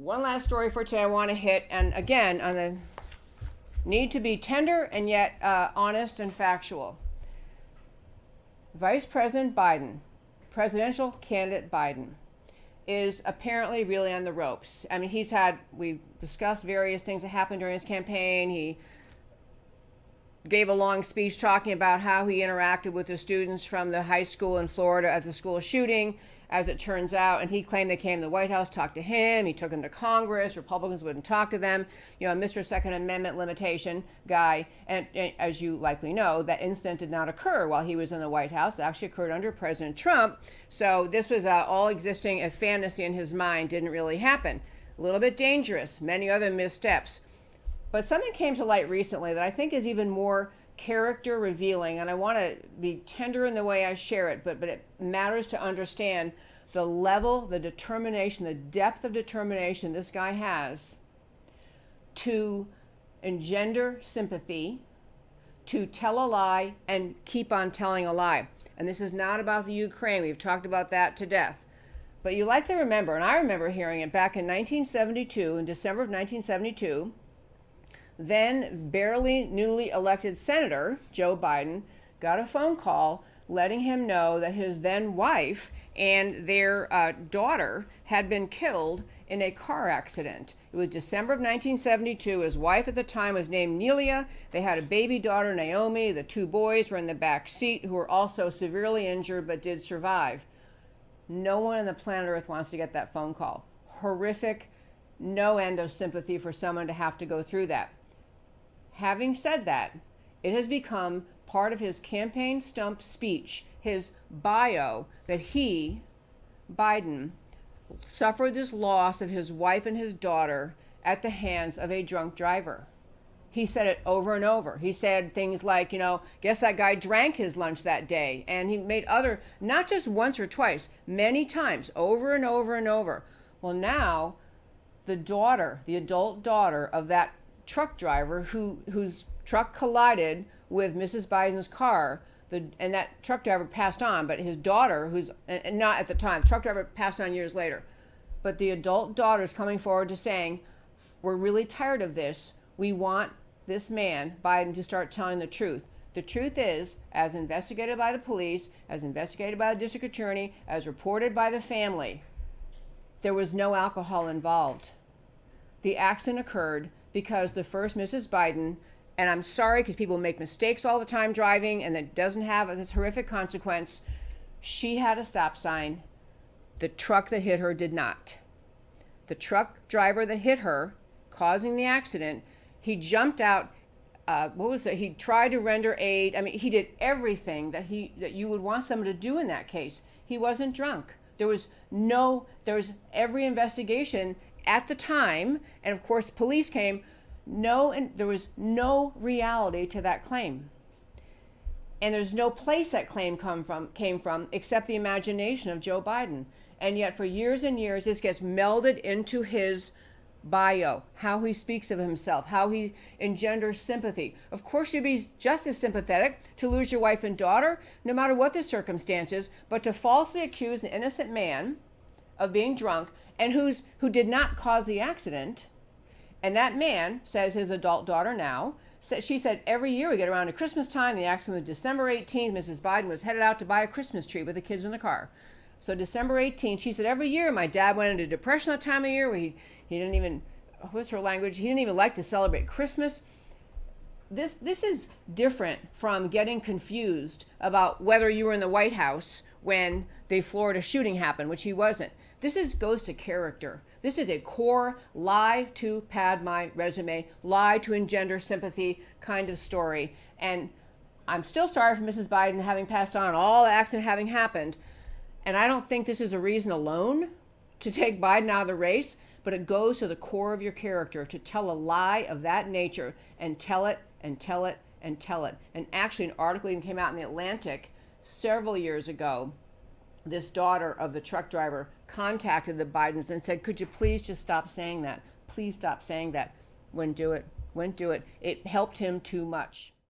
One last story for today I want to hit, and again, on the need to be tender and yet honest and factual. Vice President Biden, presidential candidate Biden, is apparently really on the ropes. I mean, we've discussed various things that happened during his campaign. He gave a long speech talking about how he interacted with the students from the high school in Florida at the school shooting, as it turns out, and he claimed they came to the White House, talked to him, he took them to Congress, Republicans wouldn't talk to them, Mr. Second Amendment limitation guy, and as you likely know, that incident did not occur while he was in the White House. It actually occurred under President Trump, so this was all existing a fantasy in his mind, didn't really happen. A little bit dangerous, many other missteps. But something came to light recently that I think is even more character revealing, and I want to be tender in the way I share it, but it matters to understand the level, the determination, the depth of determination this guy has to engender sympathy, to tell a lie and keep on telling a lie. And this is not about the Ukraine. We've talked about that to death. But you likely remember, and I remember hearing it back in 1972, in December of 1972, then barely newly elected Senator Joe Biden got a phone call letting him know that his then wife and their daughter had been killed in a car accident. It was December of 1972. His wife at the time was named Nelia. They had a baby daughter, Naomi. The two boys were in the back seat, who were also severely injured but did survive. No one on the planet Earth wants to get that phone call. Horrific, no end of sympathy for someone to have to go through that. Having said that, it has become part of his campaign stump speech, his bio, that he, Biden, suffered this loss of his wife and his daughter at the hands of a drunk driver. He said it over and over. He said things like, guess that guy drank his lunch that day. And he made other, not just once or twice, many times, over and over and over. Well, now the daughter, the adult daughter of that truck driver whose truck collided with Mrs. Biden's car, and that truck driver passed on, but his daughter, who's and not at the time, the truck driver passed on years later, but the adult daughter is coming forward to saying, we're really tired of this. We want this man, Biden, to start telling the truth. The truth is, as investigated by the police, as investigated by the district attorney, as reported by the family, there was no alcohol involved. The accident occurred because the first Mrs. Biden, and I'm sorry because people make mistakes all the time driving and it doesn't have this horrific consequence, she had a stop sign. The truck that hit her did not. The truck driver that hit her, causing the accident, he jumped out, he tried to render aid. I mean, he did everything that you would want someone to do in that case. He wasn't drunk. There was every investigation at the time, and of course police came, and there was no reality to that claim. And there's no place that claim came from except the imagination of Joe Biden. And yet for years and years, this gets melded into his bio, how he speaks of himself, how he engenders sympathy. Of course, you'd be just as sympathetic to lose your wife and daughter, no matter what the circumstances, but to falsely accuse an innocent man of being drunk and who did not cause the accident. And that man, says his adult daughter now, she said every year we get around to Christmas time, the accident was December 18th, Mrs. Biden was headed out to buy a Christmas tree with the kids in the car. So December 18th, she said every year my dad went into depression that time of year where he didn't even, what's her language, he didn't even like to celebrate Christmas. This is different from getting confused about whether you were in the White House when the Florida shooting happened, which he wasn't. This goes to character. This is a core lie to pad my resume, lie to engender sympathy kind of story. And I'm still sorry for Mrs. Biden having passed on, all the accident having happened. And I don't think this is a reason alone to take Biden out of the race, but it goes to the core of your character to tell a lie of that nature and tell it and tell it and tell it. And actually an article even came out in the Atlantic several years ago. This daughter of the truck driver contacted the Bidens and said, could you please just stop saying that? Please stop saying that. Wouldn't do it. It helped him too much.